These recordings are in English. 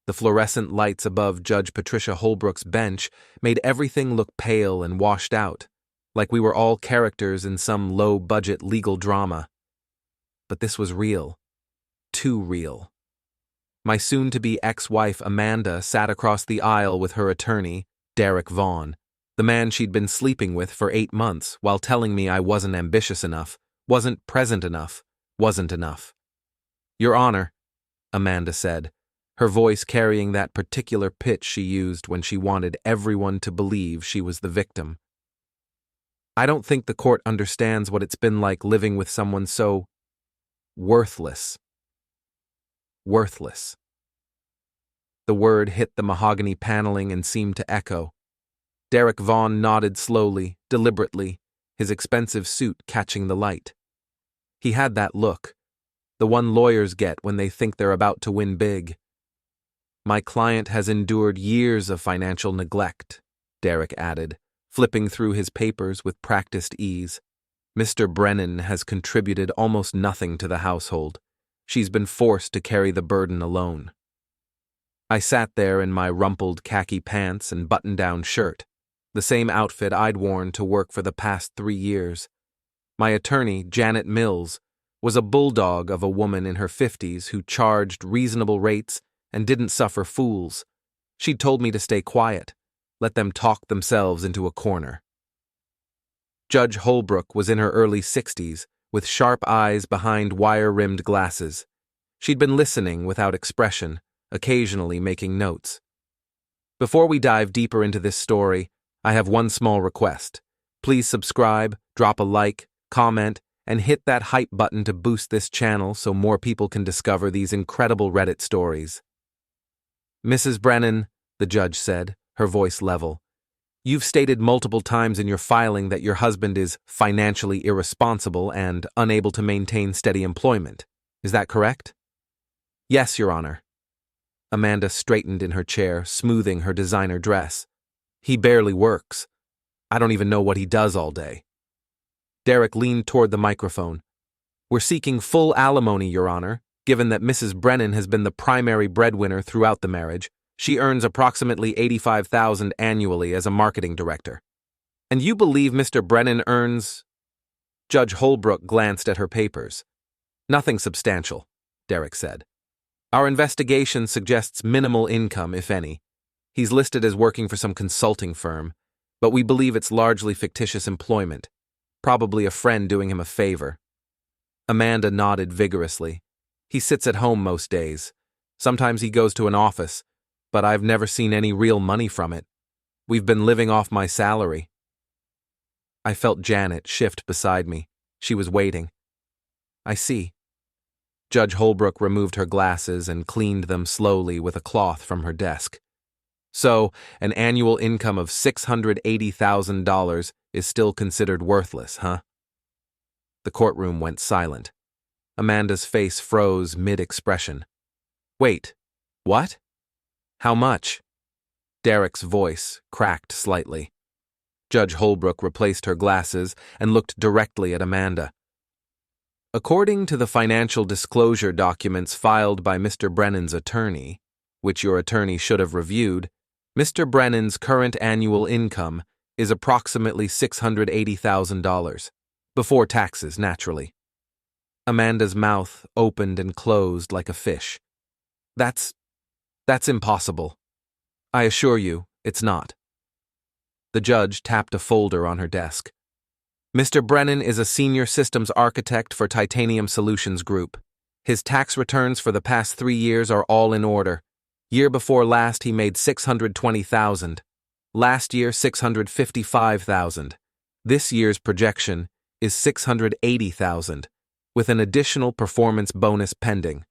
The fluorescent lights above Judge Patricia Holbrook's bench made everything look pale and washed out, like we were all characters in some low-budget legal drama. But this was real. Too real. My soon-to-be ex-wife Amanda sat across the aisle with her attorney, Derek Vaughn, the man she'd been sleeping with for 8 months, while telling me I wasn't ambitious enough, wasn't present enough, wasn't enough. "Your Honor," Amanda said, her voice carrying that particular pitch she used when she wanted everyone to believe she was the victim. "I don't think the court understands what it's been like living with someone so worthless." Worthless. The word hit the mahogany paneling and seemed to echo. Derek Vaughn nodded slowly, deliberately, his expensive suit catching the light. He had that look, the one lawyers get when they think they're about to win big. "My client has endured years of financial neglect," Derek added, flipping through his papers with practiced ease. "Mr. Brennan has contributed almost nothing to the household. She's been forced to carry the burden alone." I sat there in my rumpled khaki pants and button-down shirt, the same outfit I'd worn to work for the past 3 years. My attorney, Janet Mills, was a bulldog of a woman in her 50s who charged reasonable rates and didn't suffer fools. She'd told me to stay quiet, let them talk themselves into a corner. Judge Holbrook was in her early 60s, with sharp eyes behind wire-rimmed glasses. She'd been listening without expression, occasionally making notes. "Before we dive deeper into this story, I have one small request. Please subscribe, drop a like, comment, and hit that hype button to boost this channel so more people can discover these incredible Reddit stories." "Mrs. Brennan," the judge said, her voice level, "you've stated multiple times in your filing that your husband is financially irresponsible and unable to maintain steady employment. Is that correct?" "Yes, Your Honor." Amanda straightened in her chair, smoothing her designer dress. "He barely works. I don't even know what he does all day." Derek leaned toward the microphone. "We're seeking full alimony, Your Honor, given that Mrs. Brennan has been the primary breadwinner throughout the marriage. She earns approximately $85,000 annually as a marketing director." "And you believe Mr. Brennan earns—" Judge Holbrook glanced at her papers. "Nothing substantial," Derek said. "Our investigation suggests minimal income, if any. He's listed as working for some consulting firm, but we believe it's largely fictitious employment, probably a friend doing him a favor." Amanda nodded vigorously. "He sits at home most days. Sometimes he goes to an office, but I've never seen any real money from it. We've been living off my salary." I felt Janet shift beside me. She was waiting. "I see." Judge Holbrook removed her glasses and cleaned them slowly with a cloth from her desk. "So, an annual income of $680,000 is still considered worthless, huh?" The courtroom went silent. Amanda's face froze mid-expression. "Wait, what? How much?" Derek's voice cracked slightly. Judge Holbrook replaced her glasses and looked directly at Amanda. "According to the financial disclosure documents filed by Mr. Brennan's attorney, which your attorney should have reviewed, Mr. Brennan's current annual income is approximately $680,000, before taxes, naturally." Amanda's mouth opened and closed like a fish. That's impossible. I assure you, it's not." The judge tapped a folder on her desk. "Mr. Brennan is a senior systems architect for Titanium Solutions Group. His tax returns for the past 3 years are all in order. Year before last, he made $620,000. Last year, $655,000. This year's projection is $680,000, with an additional performance bonus pending."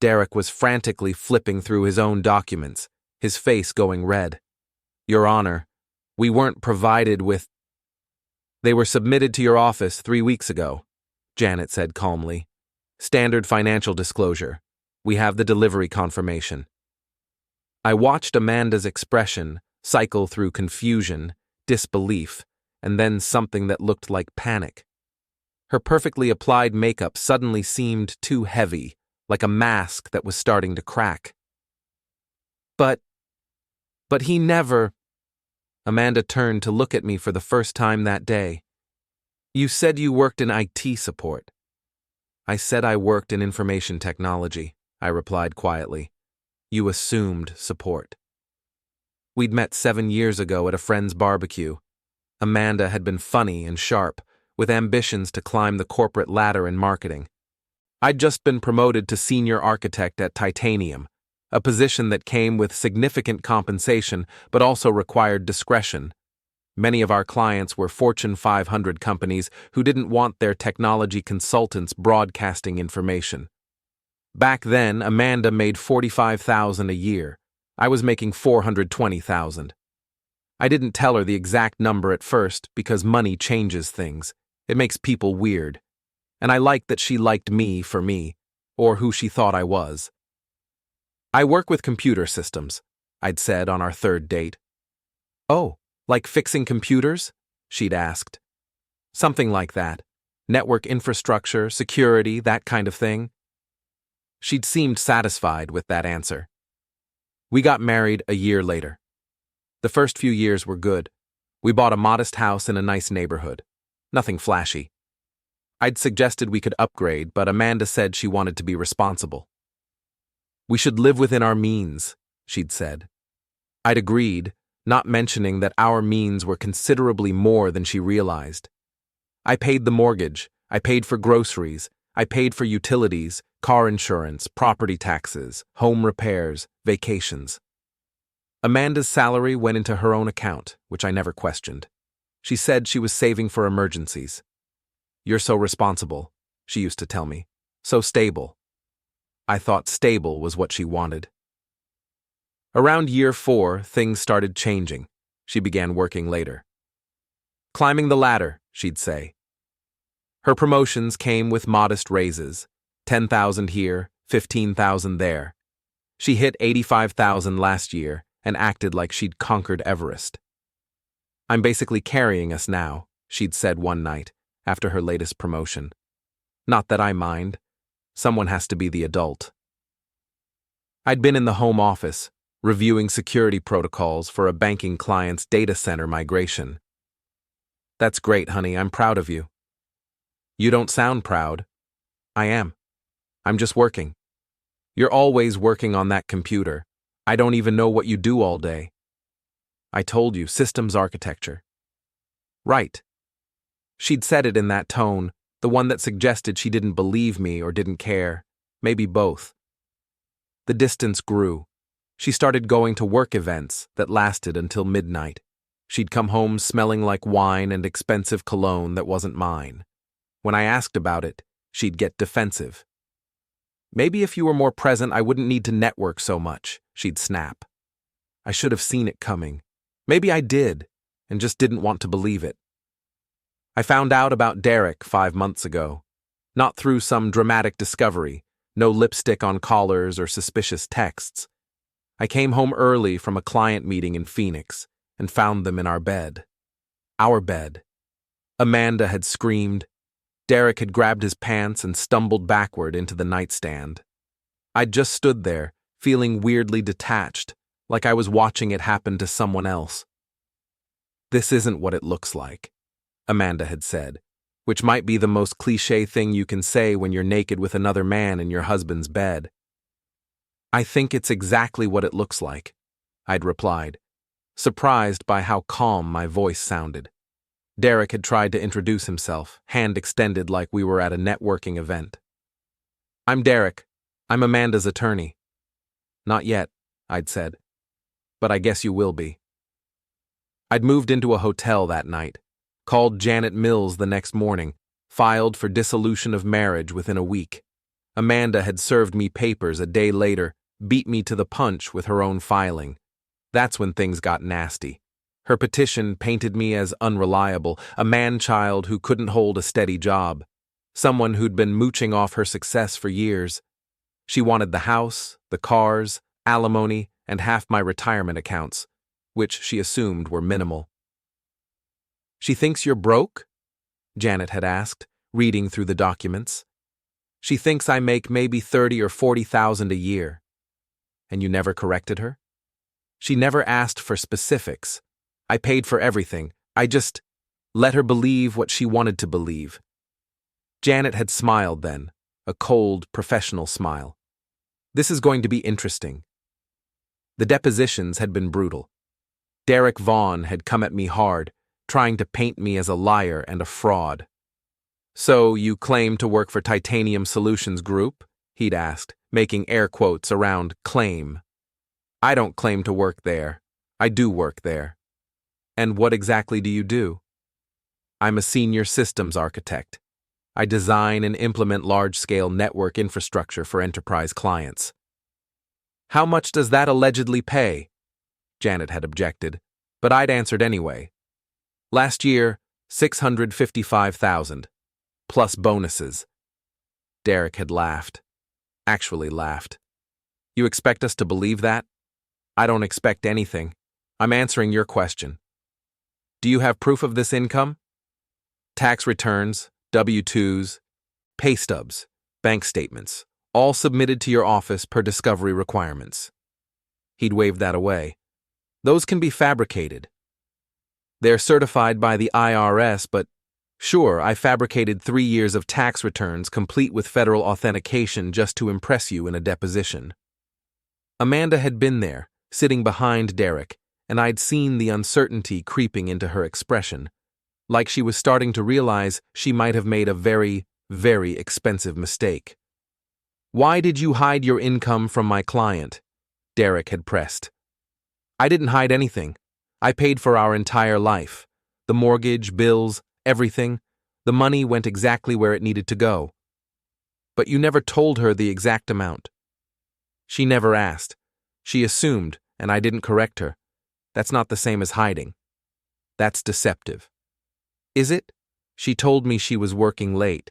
Derek was frantically flipping through his own documents, his face going red. "Your Honor, we weren't provided with—" "They were submitted to your office 3 weeks ago," Janet said calmly. "Standard financial disclosure. We have the delivery confirmation." I watched Amanda's expression cycle through confusion, disbelief, and then something that looked like panic. Her perfectly applied makeup suddenly seemed too heavy, like a mask that was starting to crack. But he never. Amanda turned to look at me for the first time that day. You said you worked in IT support. I said I worked in information technology, I replied quietly. You assumed support. We'd met 7 years ago at a friend's barbecue. Amanda had been funny and sharp, with ambitions to climb the corporate ladder in marketing. I'd just been promoted to senior architect at Titanium, a position that came with significant compensation but also required discretion. Many of our clients were Fortune 500 companies who didn't want their technology consultants broadcasting information. Back then, Amanda made $45,000 a year. I was making $420,000. I didn't tell her the exact number at first because money changes things. It makes people weird. And I liked that she liked me for me, or who she thought I was. I work with computer systems, I'd said on our third date. Oh, like fixing computers? She'd asked. Something like that. Network infrastructure, security, that kind of thing. She'd seemed satisfied with that answer. We got married a year later. The first few years were good. We bought a modest house in a nice neighborhood. Nothing flashy. I'd suggested we could upgrade, but Amanda said she wanted to be responsible. We should live within our means, she'd said. I'd agreed, not mentioning that our means were considerably more than she realized. I paid the mortgage, I paid for groceries, I paid for utilities, car insurance, property taxes, home repairs, vacations. Amanda's salary went into her own account, which I never questioned. She said she was saving for emergencies. You're so responsible, she used to tell me. So stable. I thought stable was what she wanted. Around year 4, things started changing. She began working later. Climbing the ladder, she'd say. Her promotions came with modest raises, 10,000 here, 15,000 there. She hit 85,000 last year and acted like she'd conquered Everest. I'm basically carrying us now, she'd said one night, after her latest promotion. Not that I mind. Someone has to be the adult. I'd been in the home office, reviewing security protocols for a banking client's data center migration. That's great, honey. I'm proud of you. You don't sound proud. I am. I'm just working. You're always working on that computer. I don't even know what you do all day. I told you, systems architecture. Right. She'd said it in that tone, the one that suggested she didn't believe me or didn't care, maybe both. The distance grew. She started going to work events that lasted until midnight. She'd come home smelling like wine and expensive cologne that wasn't mine. When I asked about it, she'd get defensive. Maybe if you were more present, I wouldn't need to network so much, she'd snap. I should have seen it coming. Maybe I did, and just didn't want to believe it. I found out about Derek 5 months ago. Not through some dramatic discovery, no lipstick on collars or suspicious texts. I came home early from a client meeting in Phoenix and found them in our bed. Our bed. Amanda had screamed. Derek had grabbed his pants and stumbled backward into the nightstand. I'd just stood there, feeling weirdly detached, like I was watching it happen to someone else. This isn't what it looks like, Amanda had said, which might be the most cliché thing you can say when you're naked with another man in your husband's bed. I think it's exactly what it looks like, I'd replied, surprised by how calm my voice sounded. Derek had tried to introduce himself, hand extended like we were at a networking event. I'm Derek. I'm Amanda's attorney. Not yet, I'd said. But I guess you will be. I'd moved into a hotel that night, called Janet Mills the next morning, filed for dissolution of marriage within a week. Amanda had served me papers a day later, beat me to the punch with her own filing. That's when things got nasty. Her petition painted me as unreliable, a man-child who couldn't hold a steady job, someone who'd been mooching off her success for years. She wanted the house, the cars, alimony, and half my retirement accounts, which she assumed were minimal. She thinks you're broke? Janet had asked, reading through the documents. She thinks I make maybe $30,000 or $40,000 a year. And you never corrected her? She never asked for specifics. I paid for everything. I just let her believe what she wanted to believe. Janet had smiled then, a cold, professional smile. This is going to be interesting. The depositions had been brutal. Derek Vaughn had come at me hard, trying to paint me as a liar and a fraud. "So you claim to work for Titanium Solutions Group?" he'd asked, making air quotes around claim. "I don't claim to work there. I do work there." "And what exactly do you do?" "I'm a senior systems architect. I design and implement large-scale network infrastructure for enterprise clients." "How much does that allegedly pay?" Janet had objected, but I'd answered anyway. "Last year, $655,000, plus bonuses." Derek had laughed. Actually laughed. "You expect us to believe that?" "I don't expect anything. I'm answering your question." "Do you have proof of this income?" "Tax returns, W-2s, pay stubs, bank statements, all submitted to your office per discovery requirements." He'd waved that away. "Those can be fabricated. They're certified by the IRS, but sure, I fabricated 3 years of tax returns complete with federal authentication just to impress you in a deposition." Amanda had been there, sitting behind Derek, and I'd seen the uncertainty creeping into her expression, like she was starting to realize she might have made a very, very expensive mistake. "Why did you hide your income from my client?" Derek had pressed. "I didn't hide anything. I paid for our entire life. The mortgage, bills, everything. The money went exactly where it needed to go." "But you never told her the exact amount." "She never asked. She assumed, and I didn't correct her. That's not the same as hiding. That's deceptive." "Is it?" "She told me she was working late.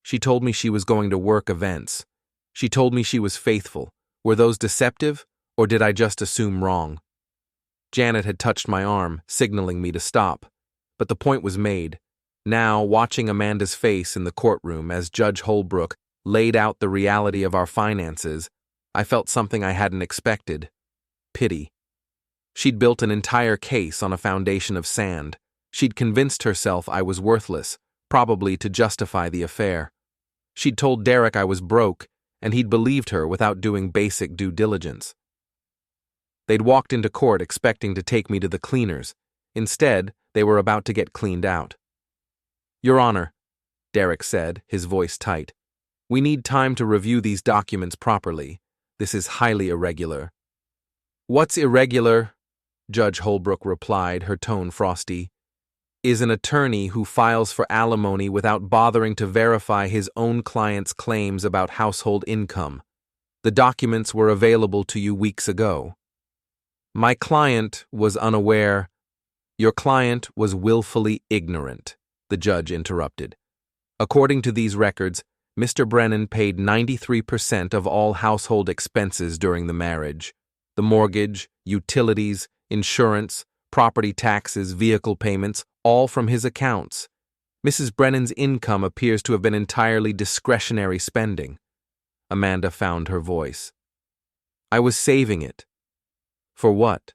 She told me she was going to work events. She told me she was faithful. Were those deceptive, or did I just assume wrong?" Janet had touched my arm, signaling me to stop. But the point was made. Now, watching Amanda's face in the courtroom as Judge Holbrook laid out the reality of our finances, I felt something I hadn't expected. Pity. She'd built an entire case on a foundation of sand. She'd convinced herself I was worthless, probably to justify the affair. She'd told Derek I was broke, and he'd believed her without doing basic due diligence. They'd walked into court expecting to take me to the cleaners. Instead, they were about to get cleaned out. "Your Honor," Derek said, his voice tight, "we need time to review these documents properly. This is highly irregular." "What's irregular?" Judge Holbrook replied, her tone frosty. "Is an attorney who files for alimony without bothering to verify his own client's claims about household income. The documents were available to you weeks ago." "My client was unaware." "Your client was willfully ignorant," the judge interrupted. "According to these records, Mr. Brennan paid 93% of all household expenses during the marriage. The mortgage, utilities, insurance, property taxes, vehicle payments, all from his accounts. Mrs. Brennan's income appears to have been entirely discretionary spending." Amanda found her voice. "I was saving it." "For what?"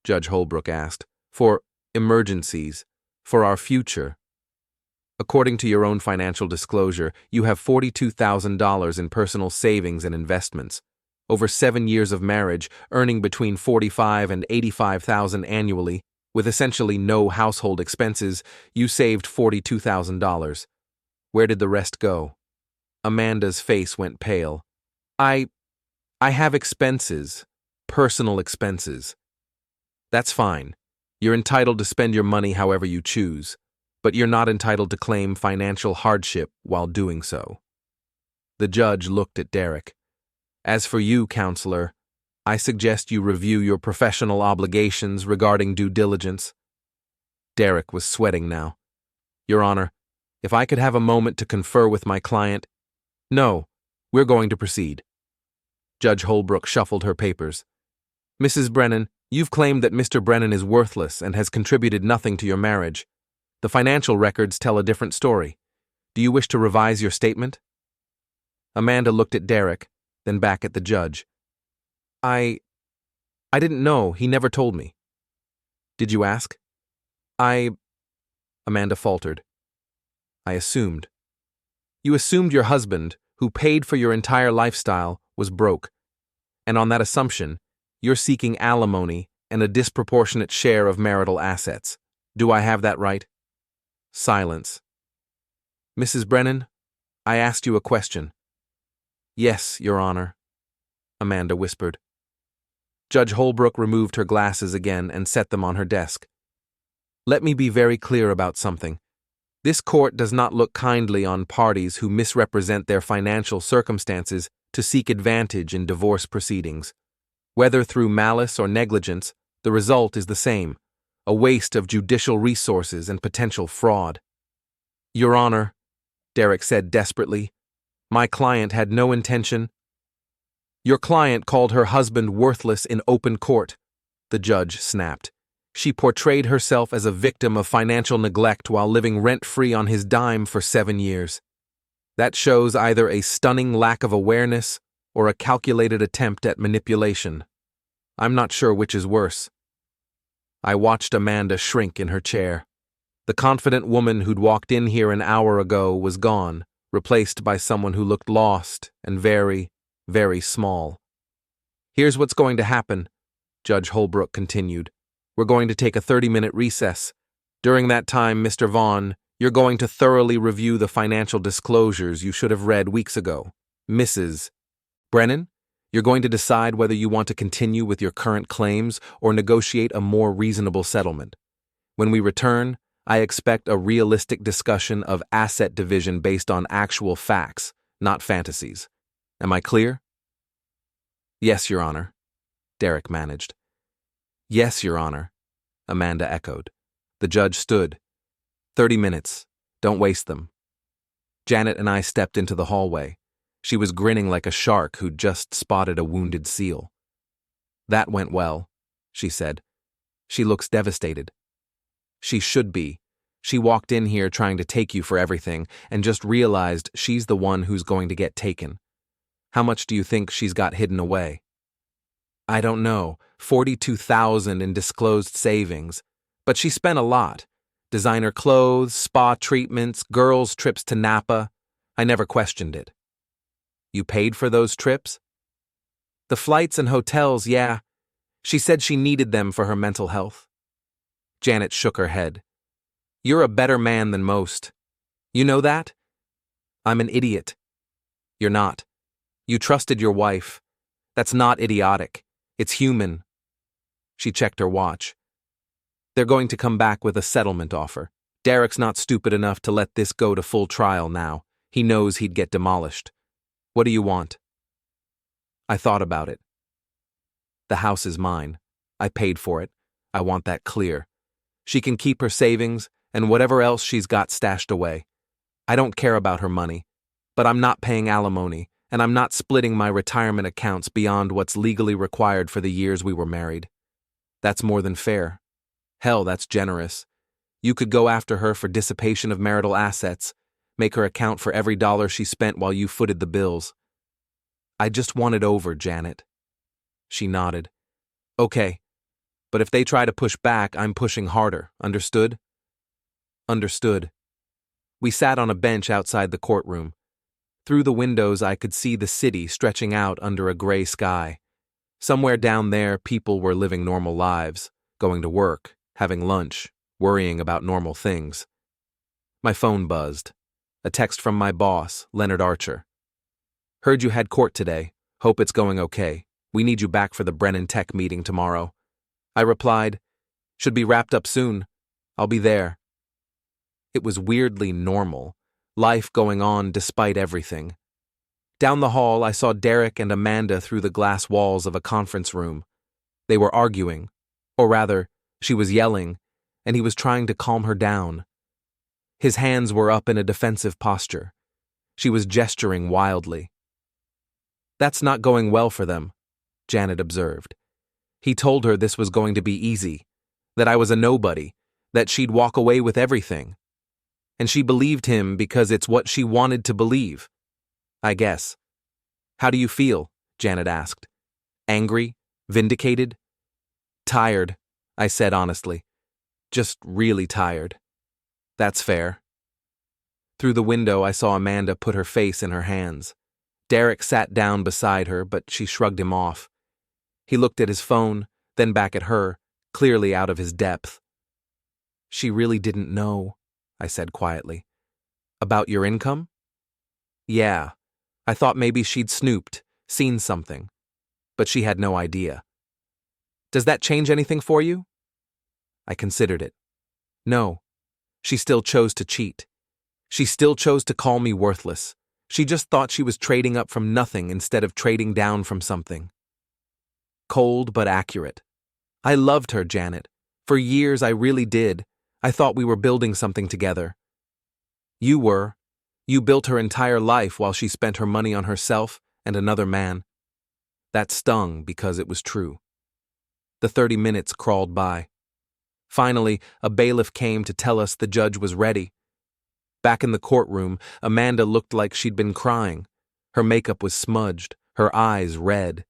Judge Holbrook asked. "For emergencies. For our future. According to your own financial disclosure, you have $42,000 in personal savings and investments. Over 7 years of marriage, earning between $45,000 and $85,000 annually, with essentially no household expenses, you saved $42,000. Where did the rest go?" Amanda's face went pale. I have expenses. Personal expenses." "That's fine. You're entitled to spend your money however you choose, but you're not entitled to claim financial hardship while doing so." The judge looked at Derek. "As for you, counselor, I suggest you review your professional obligations regarding due diligence." Derek was sweating now. "Your Honor, if I could have a moment to confer with my client—" "No, we're going to proceed." Judge Holbrook shuffled her papers. "Mrs. Brennan, you've claimed that Mr. Brennan is worthless and has contributed nothing to your marriage. The financial records tell a different story. Do you wish to revise your statement?" Amanda looked at Derek, then back at the judge. I I didn't know, he never told me. Did you ask? Amanda faltered. I assumed. You assumed your husband, who paid for your entire lifestyle, was broke. And on that assumption, you're seeking alimony and a disproportionate share of marital assets. Do I have that right? Silence. Mrs. Brennan, I asked you a question. Yes, Your Honor, Amanda whispered. Judge Holbrook removed her glasses again and set them on her desk. Let me be very clear about something. This court does not look kindly on parties who misrepresent their financial circumstances to seek advantage in divorce proceedings. Whether through malice or negligence, the result is the same, a waste of judicial resources and potential fraud. Your Honor, Derek said desperately, my client had no intention. Your client called her husband worthless in open court, the judge snapped. She portrayed herself as a victim of financial neglect while living rent-free on his dime for 7 years. That shows either a stunning lack of awareness or a calculated attempt at manipulation. I'm not sure which is worse. I watched Amanda shrink in her chair. The confident woman who'd walked in here an hour ago was gone, replaced by someone who looked lost and very, very small. Here's what's going to happen, Judge Holbrook continued. We're going to take a 30-minute recess. During that time, Mr. Vaughn, you're going to thoroughly review the financial disclosures you should have read weeks ago. Mrs. Brennan, you're going to decide whether you want to continue with your current claims or negotiate a more reasonable settlement. When we return, I expect a realistic discussion of asset division based on actual facts, not fantasies. Am I clear? Yes, Your Honor, Derek managed. Yes, Your Honor, Amanda echoed. The judge stood. 30 minutes. Don't waste them. Janet and I stepped into the hallway. She was grinning like a shark who'd just spotted a wounded seal. That went well, she said. She looks devastated. She should be. She walked in here trying to take you for everything and just realized she's the one who's going to get taken. How much do you think she's got hidden away? I don't know, $42,000 in disclosed savings. But she spent a lot. Designer clothes, spa treatments, girls' trips to Napa. I never questioned it. You paid for those trips? The flights and hotels, yeah. She said she needed them for her mental health. Janet shook her head. You're a better man than most. You know that? I'm an idiot. You're not. You trusted your wife. That's not idiotic. It's human. She checked her watch. They're going to come back with a settlement offer. Derek's not stupid enough to let this go to full trial now. He knows he'd get demolished. What do you want? I thought about it. The house is mine. I paid for it. I want that clear. She can keep her savings and whatever else she's got stashed away. I don't care about her money, but I'm not paying alimony, and I'm not splitting my retirement accounts beyond what's legally required for the years we were married. That's more than fair. Hell, that's generous. You could go after her for dissipation of marital assets, make her account for every dollar she spent while you footed the bills. I just want it over, Janet. She nodded. Okay, but if they try to push back, I'm pushing harder. Understood? Understood. We sat on a bench outside the courtroom. Through the windows, I could see the city stretching out under a gray sky. Somewhere down there, people were living normal lives, going to work, having lunch, worrying about normal things. My phone buzzed. A text from my boss, Leonard Archer. Heard you had court today. Hope it's going okay. We need you back for the Brennan Tech meeting tomorrow. I replied, should be wrapped up soon. I'll be there. It was weirdly normal, life going on despite everything. Down the hall, I saw Derek and Amanda through the glass walls of a conference room. They were arguing, or rather, she was yelling, and he was trying to calm her down. His hands were up in a defensive posture. She was gesturing wildly. That's not going well for them, Janet observed. He told her this was going to be easy, that I was a nobody, that she'd walk away with everything. And she believed him because it's what she wanted to believe. I guess. How do you feel? Janet asked. Angry? Vindicated? Tired, I said honestly. Just really tired. That's fair. Through the window, I saw Amanda put her face in her hands. Derek sat down beside her, but she shrugged him off. He looked at his phone, then back at her, clearly out of his depth. She really didn't know, I said quietly. About your income? Yeah. I thought maybe she'd snooped, seen something. But she had no idea. Does that change anything for you? I considered it. No. She still chose to cheat. She still chose to call me worthless. She just thought she was trading up from nothing instead of trading down from something. Cold but accurate. I loved her, Janet. For years I really did. I thought we were building something together. You were. You built her entire life while she spent her money on herself and another man. That stung because it was true. The 30 minutes crawled by. Finally, a bailiff came to tell us the judge was ready. Back in the courtroom, Amanda looked like she'd been crying. Her makeup was smudged, her eyes red.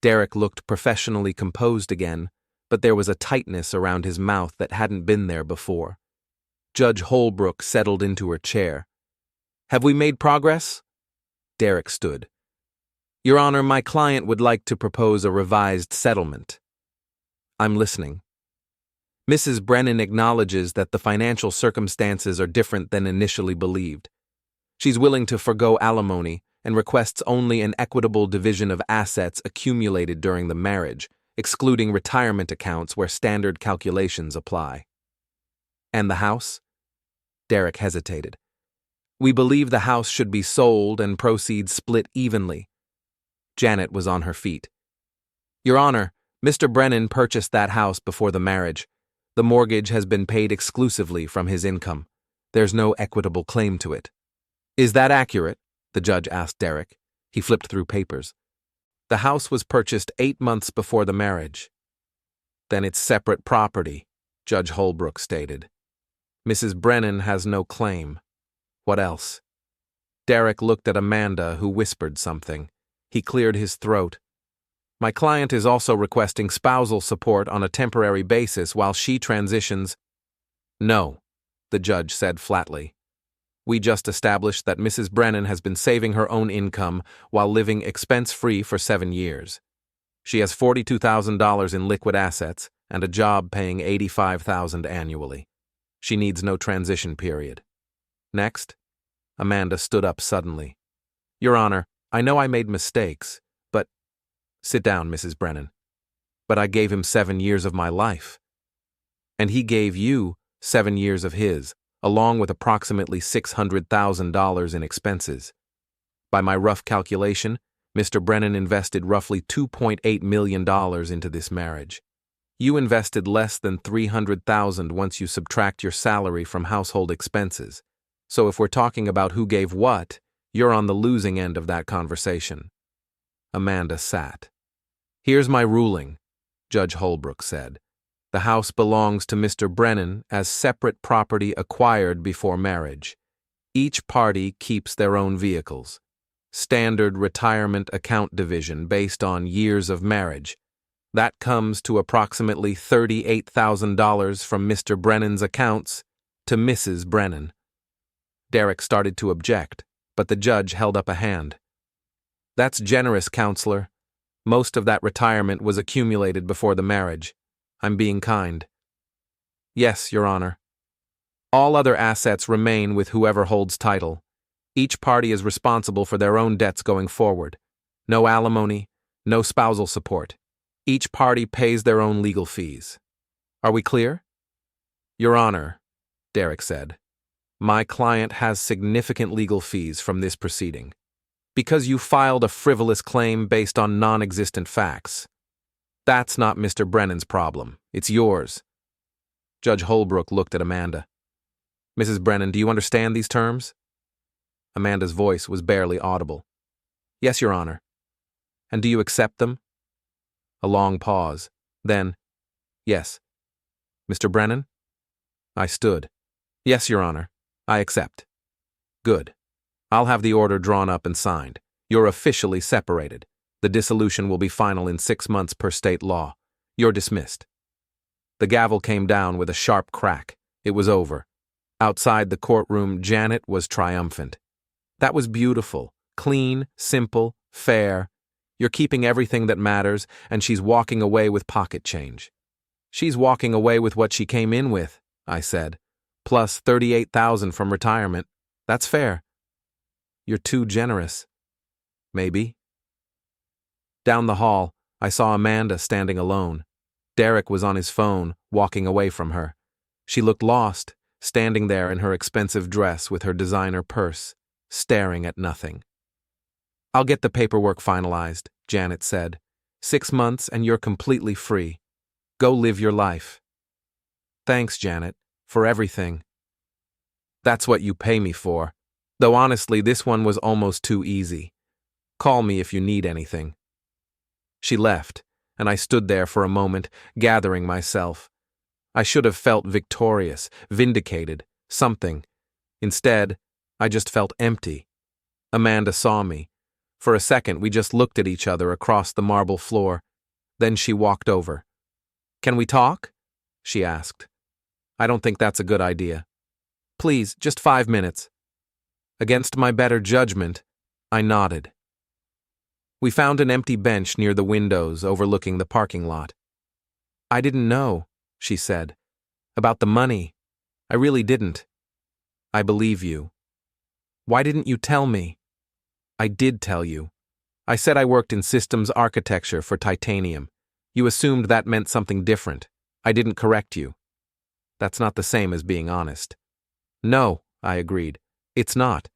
Derek looked professionally composed again, but there was a tightness around his mouth that hadn't been there before. Judge Holbrook settled into her chair. Have we made progress? Derek stood. Your Honor, my client would like to propose a revised settlement. I'm listening. Mrs. Brennan acknowledges that the financial circumstances are different than initially believed. She's willing to forgo alimony and requests only an equitable division of assets accumulated during the marriage, excluding retirement accounts where standard calculations apply. And the house? Derek hesitated. We believe the house should be sold and proceeds split evenly. Janet was on her feet. Your Honor, Mr. Brennan purchased that house before the marriage. The mortgage has been paid exclusively from his income. There's no equitable claim to it. Is that accurate? The judge asked Derek. He flipped through papers. The house was purchased 8 months before the marriage. Then it's separate property, Judge Holbrook stated. Mrs. Brennan has no claim. What else? Derek looked at Amanda, who whispered something. He cleared his throat. My client is also requesting spousal support on a temporary basis while she transitions. No, the judge said flatly. We just established that Mrs. Brennan has been saving her own income while living expense-free for 7 years. She has $42,000 in liquid assets and a job paying $85,000 annually. She needs no transition period. Next, Amanda stood up suddenly. Your Honor, I know I made mistakes, but... Sit down, Mrs. Brennan. But I gave him 7 years of my life. And he gave you 7 years of his, along with approximately $600,000 in expenses. By my rough calculation, Mr. Brennan invested roughly $2.8 million into this marriage. You invested less than $300,000 once you subtract your salary from household expenses. So if we're talking about who gave what, you're on the losing end of that conversation. Amanda sat. Here's my ruling, Judge Holbrook said. The house belongs to Mr. Brennan as separate property acquired before marriage. Each party keeps their own vehicles. Standard retirement account division based on years of marriage. That comes to approximately $38,000 from Mr. Brennan's accounts to Mrs. Brennan. Derek started to object, but the judge held up a hand. That's generous, counselor. Most of that retirement was accumulated before the marriage. I'm being kind. Yes, Your Honor. All other assets remain with whoever holds title. Each party is responsible for their own debts going forward. No alimony, no spousal support. Each party pays their own legal fees. Are we clear? Your Honor, Derek said, my client has significant legal fees from this proceeding. Because you filed a frivolous claim based on non-existent facts. That's not Mr. Brennan's problem. It's yours. Judge Holbrook looked at Amanda. Mrs. Brennan, do you understand these terms? Amanda's voice was barely audible. Yes, Your Honor. And do you accept them? A long pause. Then, yes. Mr. Brennan? I stood. Yes, Your Honor. I accept. Good. I'll have the order drawn up and signed. You're officially separated. The dissolution will be final in 6 months per state law. You're dismissed. The gavel came down with a sharp crack. It was over. Outside the courtroom, Janet was triumphant. That was beautiful, clean, simple, fair. You're keeping everything that matters, and she's walking away with pocket change. She's walking away with what she came in with, I said, plus $38,000 from retirement. That's fair. You're too generous. Maybe. Down the hall, I saw Amanda standing alone. Derek was on his phone, walking away from her. She looked lost, standing there in her expensive dress with her designer purse, staring at nothing. I'll get the paperwork finalized, Janet said. 6 months and you're completely free. Go live your life. Thanks, Janet, for everything. That's what you pay me for. Though honestly, this one was almost too easy. Call me if you need anything. She left, and I stood there for a moment, gathering myself. I should have felt victorious, vindicated, something. Instead, I just felt empty. Amanda saw me. For a second, we just looked at each other across the marble floor. Then she walked over. Can we talk? She asked. I don't think that's a good idea. Please, just 5 minutes. Against my better judgment, I nodded. We found an empty bench near the windows overlooking the parking lot. I didn't know, she said. About the money. I really didn't. I believe you. Why didn't you tell me? I did tell you. I said I worked in systems architecture for titanium. You assumed that meant something different. I didn't correct you. That's not the same as being honest. No, I agreed. It's not.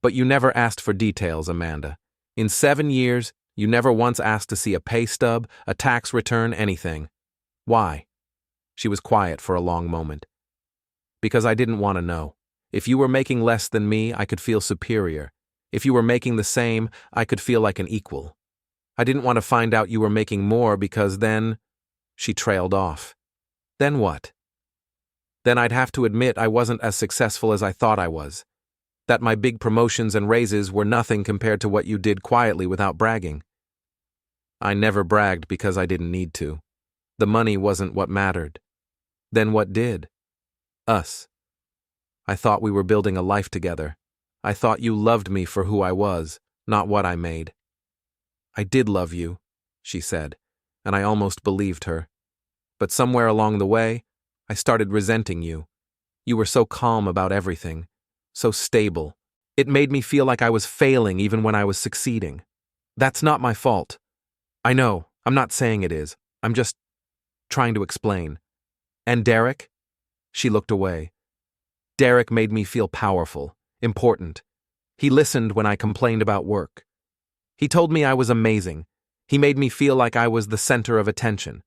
But you never asked for details, Amanda. In 7 years, you never once asked to see a pay stub, a tax return, anything. Why? She was quiet for a long moment. Because I didn't want to know. If you were making less than me, I could feel superior. If you were making the same, I could feel like an equal. I didn't want to find out you were making more because then… She trailed off. Then what? Then I'd have to admit I wasn't as successful as I thought I was. That my big promotions and raises were nothing compared to what you did quietly without bragging. I never bragged because I didn't need to. The money wasn't what mattered. Then what did? Us. I thought we were building a life together. I thought you loved me for who I was, not what I made. I did love you, she said, and I almost believed her. But somewhere along the way, I started resenting you. You were so calm about everything, so stable. It made me feel like I was failing even when I was succeeding. That's not my fault. I know, I'm not saying it is. I'm just trying to explain. And Derek? She looked away. Derek made me feel powerful, important. He listened when I complained about work. He told me I was amazing. He made me feel like I was the center of attention.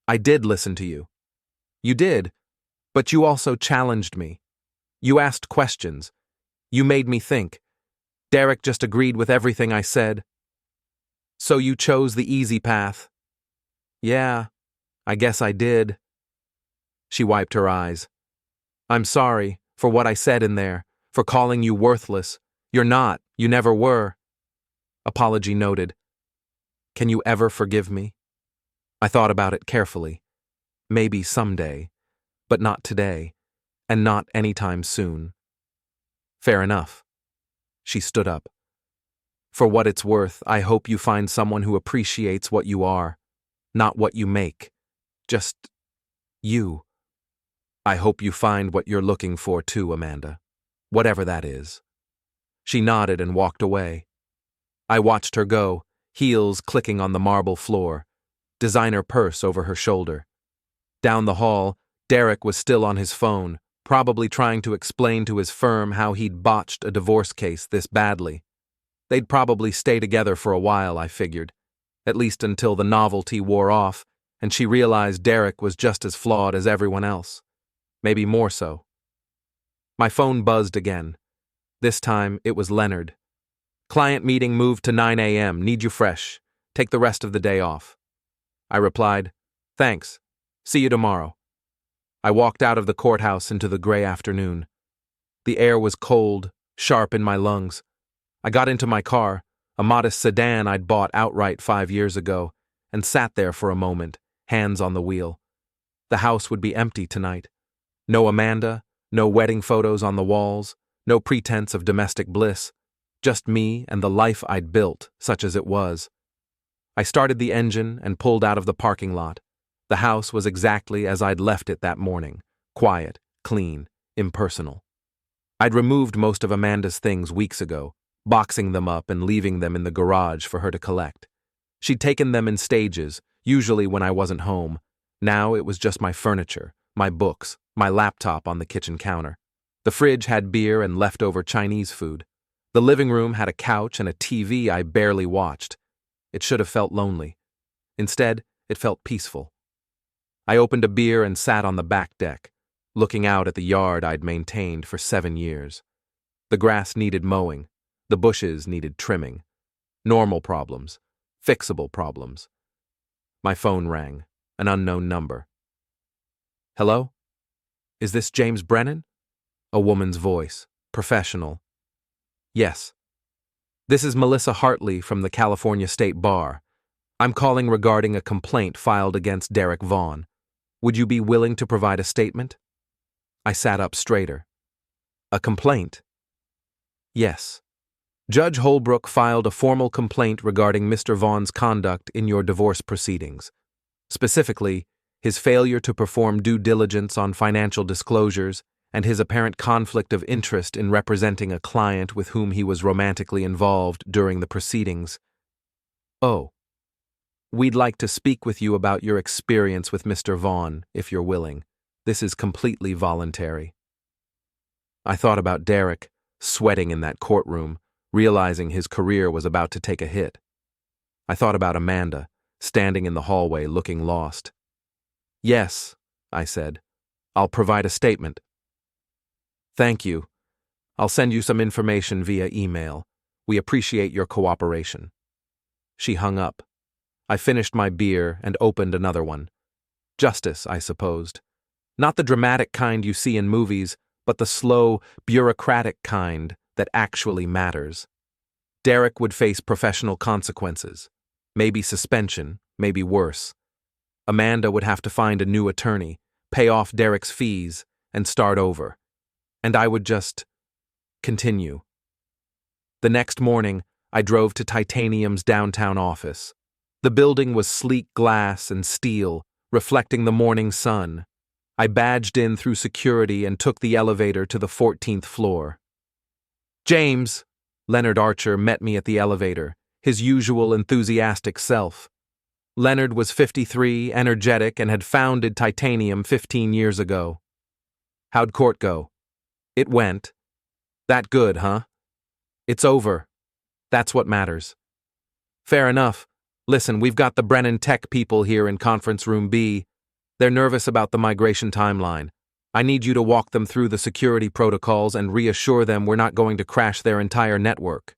I did listen to you. You did, but you also challenged me. You asked questions. You made me think. Derek just agreed with everything I said. So you chose the easy path. Yeah, I guess I did. She wiped her eyes. I'm sorry for what I said in there, for calling you worthless. You're not. You never were. Apology noted. Can you ever forgive me? I thought about it carefully. Maybe someday, but not today, and not anytime soon. Fair enough. She stood up. For what it's worth, I hope you find someone who appreciates what you are, not what you make. Just you. I hope you find what you're looking for too, Amanda. Whatever that is. She nodded and walked away. I watched her go, heels clicking on the marble floor, designer purse over her shoulder. Down the hall, Derek was still on his phone, probably trying to explain to his firm how he'd botched a divorce case this badly. They'd probably stay together for a while, I figured, at least until the novelty wore off and she realized Derek was just as flawed as everyone else. Maybe more so. My phone buzzed again. This time, it was Leonard. Client meeting moved to 9 a.m. Need you fresh. Take the rest of the day off. I replied, Thanks. See you tomorrow. I walked out of the courthouse into the gray afternoon. The air was cold, sharp in my lungs. I got into my car, a modest sedan I'd bought outright 5 years ago, and sat there for a moment, hands on the wheel. The house would be empty tonight. No Amanda, no wedding photos on the walls, no pretense of domestic bliss, just me and the life I'd built, such as it was. I started the engine and pulled out of the parking lot. The house was exactly as I'd left it that morning, quiet, clean, impersonal. I'd removed most of Amanda's things weeks ago, boxing them up and leaving them in the garage for her to collect. She'd taken them in stages, usually when I wasn't home. Now it was just my furniture, my books, my laptop on the kitchen counter. The fridge had beer and leftover Chinese food. The living room had a couch and a TV I barely watched. It should have felt lonely. Instead, it felt peaceful. I opened a beer and sat on the back deck, looking out at the yard I'd maintained for 7 years. The grass needed mowing. The bushes needed trimming. Normal problems. Fixable problems. My phone rang. An unknown number. Hello? Is this James Brennan? A woman's voice. Professional. Yes. This is Melissa Hartley from the California State Bar. I'm calling regarding a complaint filed against Derek Vaughn. Would you be willing to provide a statement? I sat up straighter. A complaint? Yes. Judge Holbrook filed a formal complaint regarding Mr. Vaughn's conduct in your divorce proceedings. Specifically, his failure to perform due diligence on financial disclosures and his apparent conflict of interest in representing a client with whom he was romantically involved during the proceedings. Oh. We'd like to speak with you about your experience with Mr. Vaughn, if you're willing. This is completely voluntary. I thought about Derek, sweating in that courtroom, realizing his career was about to take a hit. I thought about Amanda, standing in the hallway looking lost. Yes, I said. I'll provide a statement. Thank you. I'll send you some information via email. We appreciate your cooperation. She hung up. I finished my beer and opened another one. Justice, I supposed. Not the dramatic kind you see in movies, but the slow, bureaucratic kind that actually matters. Derek would face professional consequences. Maybe suspension, maybe worse. Amanda would have to find a new attorney, pay off Derek's fees, and start over. And I would just continue. The next morning, I drove to Titanium's downtown office. The building was sleek glass and steel, reflecting the morning sun. I badged in through security and took the elevator to the 14th floor. James, Leonard Archer met me at the elevator, his usual enthusiastic self. Leonard was 53, energetic, and had founded Titanium 15 years ago. How'd court go? It went. That good, huh? It's over. That's what matters. Fair enough. Listen, we've got the Brennan Tech people here in Conference Room B. They're nervous about the migration timeline. I need you to walk them through the security protocols and reassure them we're not going to crash their entire network.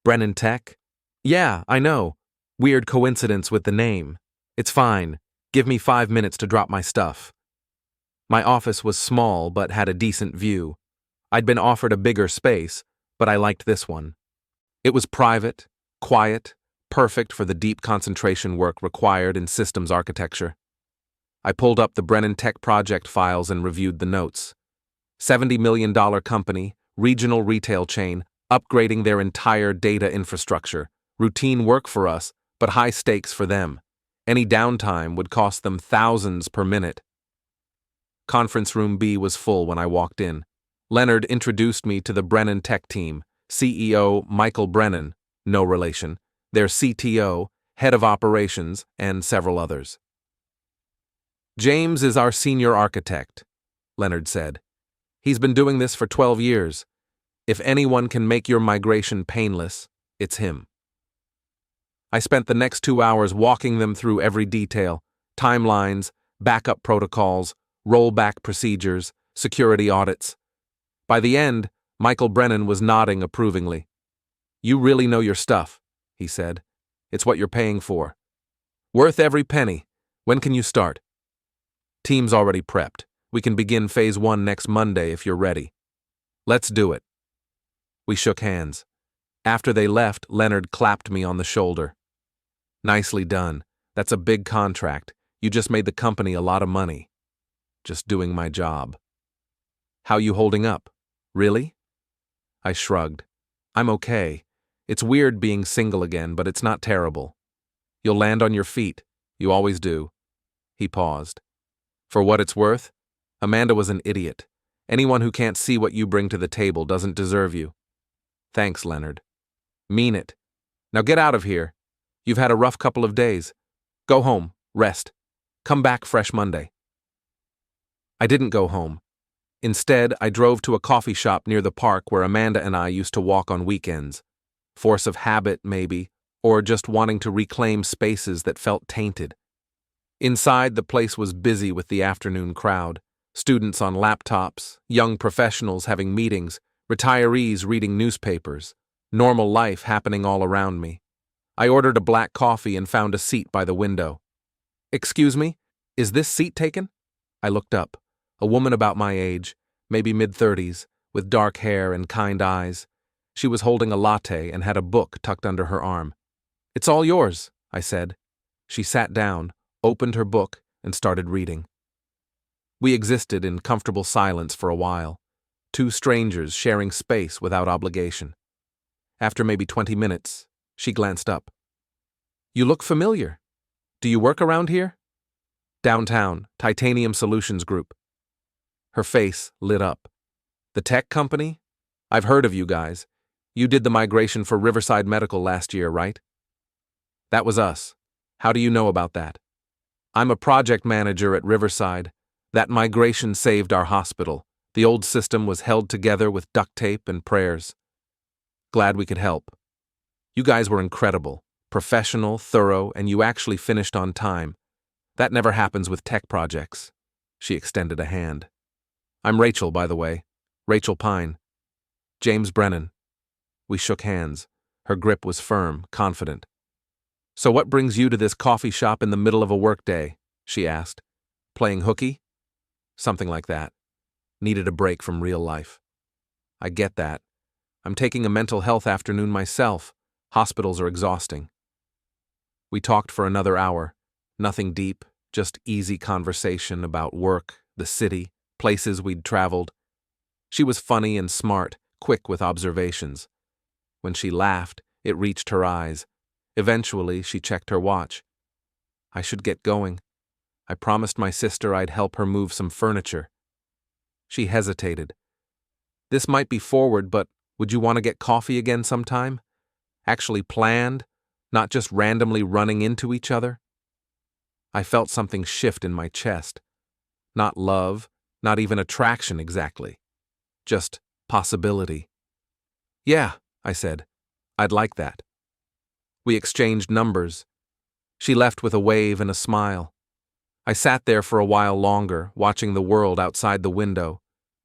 Brennan Tech? Yeah, I know. Weird coincidence with the name. It's fine. Give me 5 minutes to drop my stuff. My office was small but had a decent view. I'd been offered a bigger space, but I liked this one. It was private, quiet, perfect for the deep concentration work required in systems architecture. I pulled up the Brennan Tech project files and reviewed the notes. $70 million company, regional retail chain, upgrading their entire data infrastructure. Routine work for us, but high stakes for them. Any downtime would cost them thousands per minute. Conference Room B was full when I walked in. Leonard introduced me to the Brennan Tech team, CEO Michael Brennan, no relation, their CTO, head of operations, and several others. James is our senior architect, Leonard said. He's been doing this for 12 years. If anyone can make your migration painless, it's him. I spent the next 2 hours walking them through every detail, timelines, backup protocols, rollback procedures, security audits. By the end, Michael Brennan was nodding approvingly. You really know your stuff, he said. It's what you're paying for. Worth every penny. When can you start? Team's already prepped. We can begin phase 1 next Monday if you're ready. Let's do it. We shook hands. After they left, Leonard clapped me on the shoulder. Nicely done. That's a big contract. You just made the company a lot of money. Just doing my job. How you holding up? Really? I shrugged. I'm okay. It's weird being single again, but it's not terrible. You'll land on your feet. You always do. He paused. For what it's worth, Amanda was an idiot. Anyone who can't see what you bring to the table doesn't deserve you. Thanks, Leonard. Mean it. Now get out of here. You've had a rough couple of days. Go home, rest. Come back fresh Monday. I didn't go home. Instead, I drove to a coffee shop near the park where Amanda and I used to walk on weekends. Force of habit, maybe, or just wanting to reclaim spaces that felt tainted. Inside, the place was busy with the afternoon crowd. Students on laptops, young professionals having meetings, retirees reading newspapers. Normal life happening all around me. I ordered a black coffee and found a seat by the window. Excuse me, is this seat taken? I looked up. A woman about my age, maybe mid-30s, with dark hair and kind eyes. She was holding a latte and had a book tucked under her arm. It's all yours, I said. She sat down, opened her book, and started reading. We existed in comfortable silence for a while, two strangers sharing space without obligation. After maybe 20 minutes, she glanced up. You look familiar. Do you work around here? Downtown, Titanium Solutions Group. Her face lit up. The tech company? I've heard of you guys. You did the migration for Riverside Medical last year, right? That was us. How do you know about that? I'm a project manager at Riverside. That migration saved our hospital. The old system was held together with duct tape and prayers. Glad we could help. You guys were incredible, professional, thorough, and you actually finished on time. That never happens with tech projects. She extended a hand. I'm Rachel, by the way. Rachel Pine. James Brennan. We shook hands. Her grip was firm, confident. So what brings you to this coffee shop in the middle of a workday? She asked. Playing hooky? Something like that. Needed a break from real life. I get that. I'm taking a mental health afternoon myself. Hospitals are exhausting. We talked for another hour. Nothing deep, just easy conversation about work, the city, places we'd traveled. She was funny and smart, quick with observations. When she laughed, it reached her eyes. Eventually, she checked her watch. I should get going. I promised my sister I'd help her move some furniture. She hesitated. This might be forward, but would you want to get coffee again sometime? Actually planned, not just randomly running into each other? I felt something shift in my chest. Not love, not even attraction exactly. Just possibility. Yeah, I said. I'd like that. We exchanged numbers. She left with a wave and a smile. I sat there for a while longer, watching the world outside the window.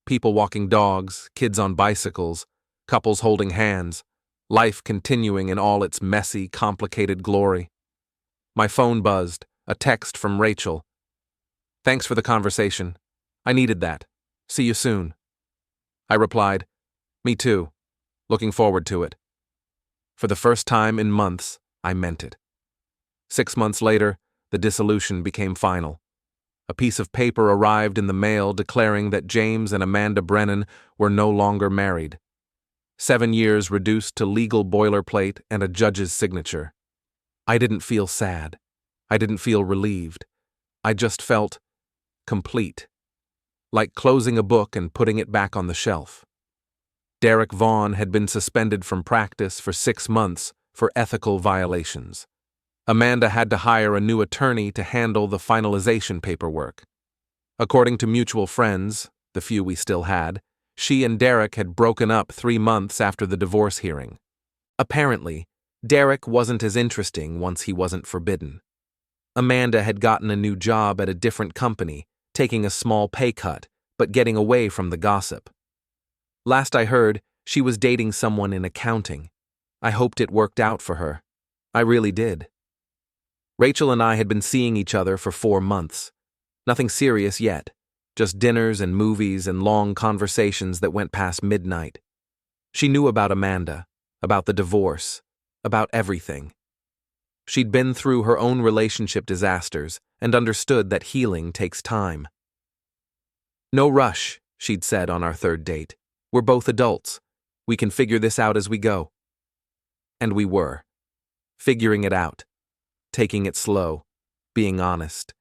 People walking dogs, kids on bicycles, couples holding hands, life continuing in all its messy, complicated glory. My phone buzzed, a text from Rachel. Thanks for the conversation. I needed that. See you soon. I replied, Me too. Looking forward to it. For the first time in months, I meant it. 6 months later, the dissolution became final. A piece of paper arrived in the mail declaring that James and Amanda Brennan were no longer married. 7 years reduced to legal boilerplate and a judge's signature. I didn't feel sad. I didn't feel relieved. I just felt complete. Like closing a book and putting it back on the shelf. Derek Vaughn had been suspended from practice for 6 months for ethical violations. Amanda had to hire a new attorney to handle the finalization paperwork. According to mutual friends, the few we still had, she and Derek had broken up 3 months after the divorce hearing. Apparently, Derek wasn't as interesting once he wasn't forbidden. Amanda had gotten a new job at a different company, taking a small pay cut, but getting away from the gossip. Last I heard, she was dating someone in accounting. I hoped it worked out for her. I really did. Rachel and I had been seeing each other for 4 months. Nothing serious yet, just dinners and movies and long conversations that went past midnight. She knew about Amanda, about the divorce, about everything. She'd been through her own relationship disasters and understood that healing takes time. "No rush," she'd said on our third date. "We're both adults. We can figure this out as we go." And we were. Figuring it out. Taking it slow. Being honest.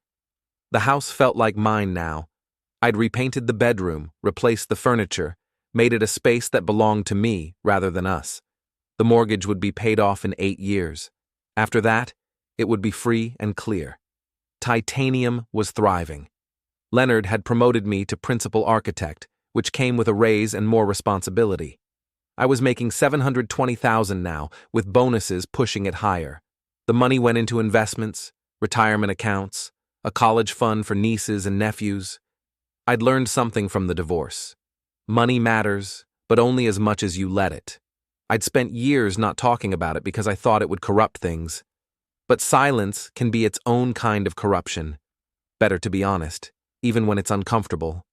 The house felt like mine now. I'd repainted the bedroom, replaced the furniture, made it a space that belonged to me rather than us. The mortgage would be paid off in 8 years. After that, it would be free and clear. Titanium was thriving. Leonard had promoted me to principal architect, which came with a raise and more responsibility. I was making $720,000 now, with bonuses pushing it higher. The money went into investments, retirement accounts, a college fund for nieces and nephews. I'd learned something from the divorce. Money matters, but only as much as you let it. I'd spent years not talking about it because I thought it would corrupt things. But silence can be its own kind of corruption. Better to be honest, even when it's uncomfortable.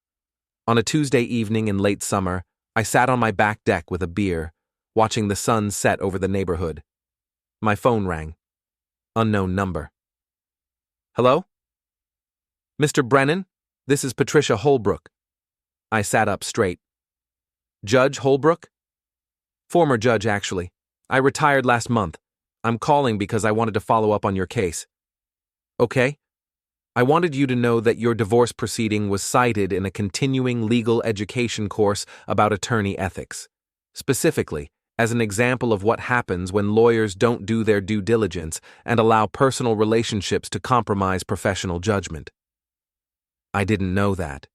On a Tuesday evening in late summer, I sat on my back deck with a beer, watching the sun set over the neighborhood. My phone rang. Unknown number. "Hello? Mr. Brennan? This is Patricia Holbrook." I sat up straight. "Judge Holbrook?" "Former judge, actually. I retired last month. I'm calling because I wanted to follow up on your case." "Okay. I wanted you to know that your divorce proceeding was cited in a continuing legal education course about attorney ethics. Specifically, as an example of what happens when lawyers don't do their due diligence and allow personal relationships to compromise professional judgment." I didn't know that.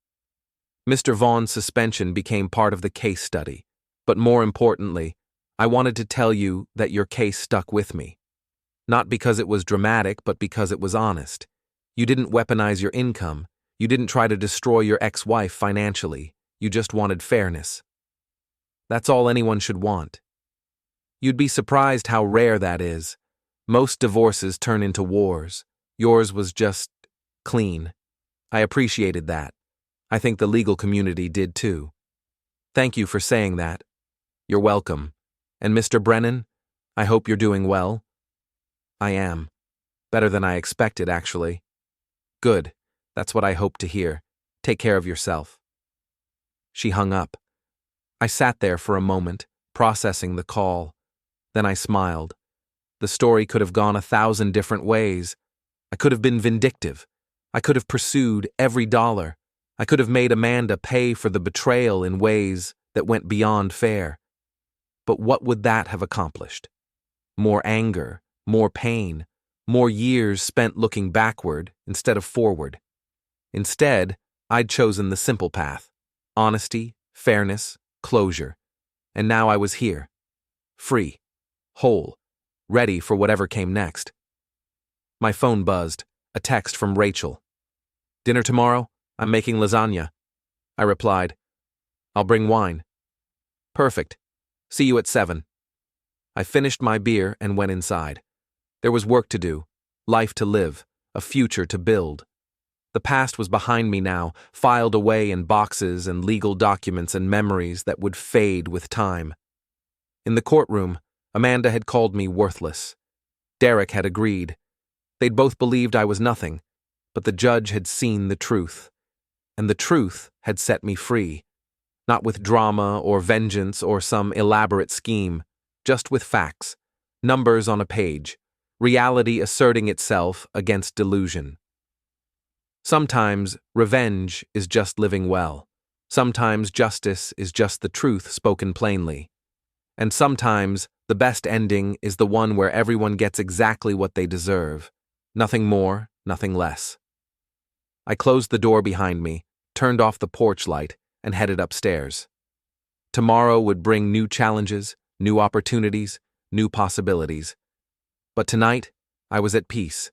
Mr. Vaughn's suspension became part of the case study, but more importantly, I wanted to tell you that your case stuck with me. Not because it was dramatic, but because it was honest. You didn't weaponize your income. You didn't try to destroy your ex-wife financially. You just wanted fairness. That's all anyone should want. You'd be surprised how rare that is. Most divorces turn into wars. Yours was just clean. I appreciated that. I think the legal community did too. Thank you for saying that. You're welcome. And Mr. Brennan, I hope you're doing well. I am. Better than I expected, actually. Good. That's what I hoped to hear. Take care of yourself. She hung up. I sat there for a moment, processing the call. Then I smiled. The story could have gone 1,000 different ways. I could have been vindictive. I could have pursued every dollar. I could have made Amanda pay for the betrayal in ways that went beyond fair. But what would that have accomplished? More anger, more pain, more years spent looking backward instead of forward. Instead, I'd chosen the simple path: honesty, fairness, closure. And now I was here. Free. Whole. Ready for whatever came next. My phone buzzed. A text from Rachel. "Dinner tomorrow? I'm making lasagna." I replied, "I'll bring wine." "Perfect. See you at 7. I finished my beer and went inside. There was work to do, life to live, a future to build. The past was behind me now, filed away in boxes and legal documents and memories that would fade with time. In the courtroom, Amanda had called me worthless. Derek had agreed. They'd both believed I was nothing, but the judge had seen the truth. And the truth had set me free. Not with drama or vengeance or some elaborate scheme, just with facts, numbers on a page, reality asserting itself against delusion. Sometimes revenge is just living well. Sometimes justice is just the truth spoken plainly. And sometimes the best ending is the one where everyone gets exactly what they deserve. Nothing more, nothing less. I closed the door behind me, turned off the porch light, and headed upstairs. Tomorrow would bring new challenges, new opportunities, new possibilities. But tonight, I was at peace.